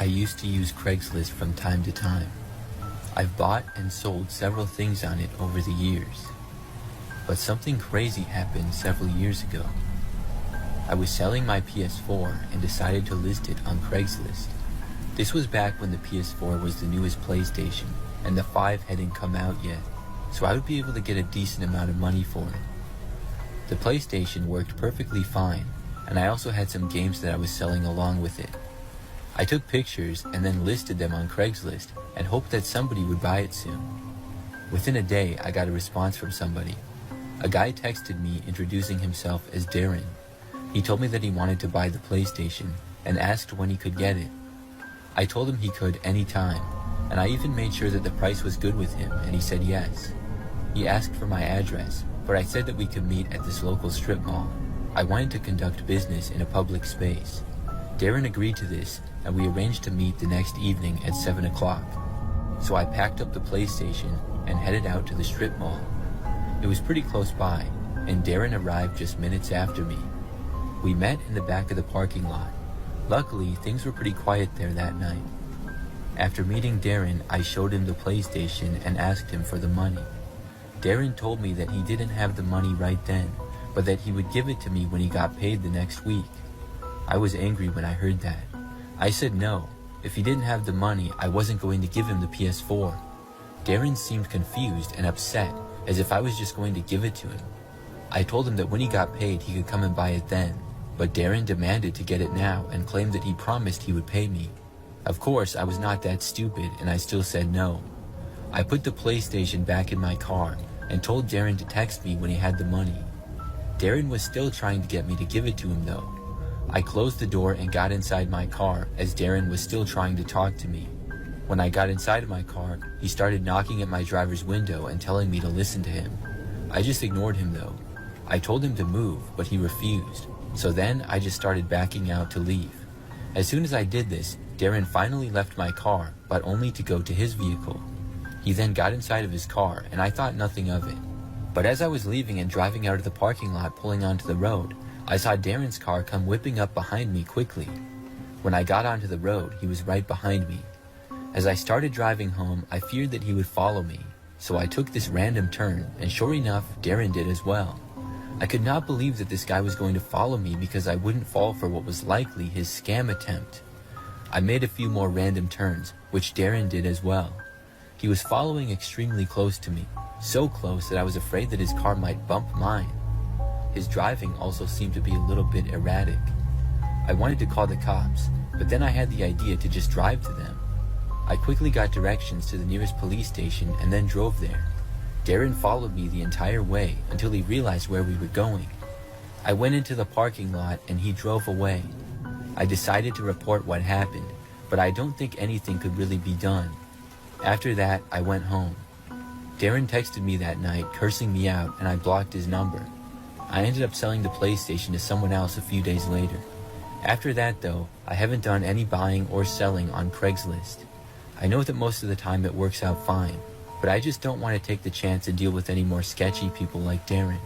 I used to use Craigslist from time to time. I've bought and sold several things on it over the years. But something crazy happened several years ago. I was selling my PS4 and decided to list it on Craigslist. This was back when the PS4 was the newest PlayStation and the 5 hadn't come out yet, so I would be able to get a decent amount of money for it. The PlayStation worked perfectly fine, and I also had some games that I was selling along with it. I took pictures and then listed them on Craigslist and hoped that somebody would buy it soon. Within a day, I got a response from somebody. A guy texted me introducing himself as Darren. He told me that he wanted to buy the PlayStation and asked when he could get it. I told him he could anytime, and I even made sure that the price was good with him, and he said yes. He asked for my address, but I said that we could meet at this local strip mall. I wanted to conduct business in a public space. Darren agreed to this, and we arranged to meet the next evening at 7 o'clock. So I packed up the PlayStation and headed out to the strip mall. It was pretty close by, and Darren arrived just minutes after me. We met in the back of the parking lot. Luckily, things were pretty quiet there that night. After meeting Darren, I showed him the PlayStation and asked him for the money. Darren told me that he didn't have the money right then, but that he would give it to me when he got paid the next week. I was angry when I heard that. I said no. If he didn't have the money, I wasn't going to give him the PS4. Darren seemed confused and upset, as if I was just going to give it to him. I told him that when he got paid, he could come and buy it then, but Darren demanded to get it now and claimed that he promised he would pay me. Of course, I was not that stupid, and I still said no. I put the PlayStation back in my car and told Darren to text me when he had the money. Darren was still trying to get me to give it to him though. I closed the door and got inside my car as Darren was still trying to talk to me. When I got inside of my car, he started knocking at my driver's window and telling me to listen to him. I just ignored him though. I told him to move, but he refused. So then I just started backing out to leave. As soon as I did this, Darren finally left my car, but only to go to his vehicle. He then got inside of his car, and I thought nothing of it. But as I was leaving and driving out of the parking lot pulling onto the road, I saw Darren's car come whipping up behind me quickly. When I got onto the road, he was right behind me. As I started driving home, I feared that he would follow me, so I took this random turn, and sure enough, Darren did as well. I could not believe that this guy was going to follow me because I wouldn't fall for what was likely his scam attempt. I made a few more random turns, which Darren did as well. He was following extremely close to me, so close that I was afraid that his car might bump mine. His driving also seemed to be a little bit erratic. I wanted to call the cops, but then I had the idea to just drive to them. I quickly got directions to the nearest police station and then drove there. Darren followed me the entire way until he realized where we were going. I went into the parking lot and he drove away. I decided to report what happened, but I don't think anything could really be done. After that, I went home. Darren texted me that night, cursing me out, and I blocked his number. I ended up selling the PlayStation to someone else a few days later. After that though, I haven't done any buying or selling on Craigslist. I know that most of the time it works out fine, but I just don't want to take the chance and deal with any more sketchy people like Darren.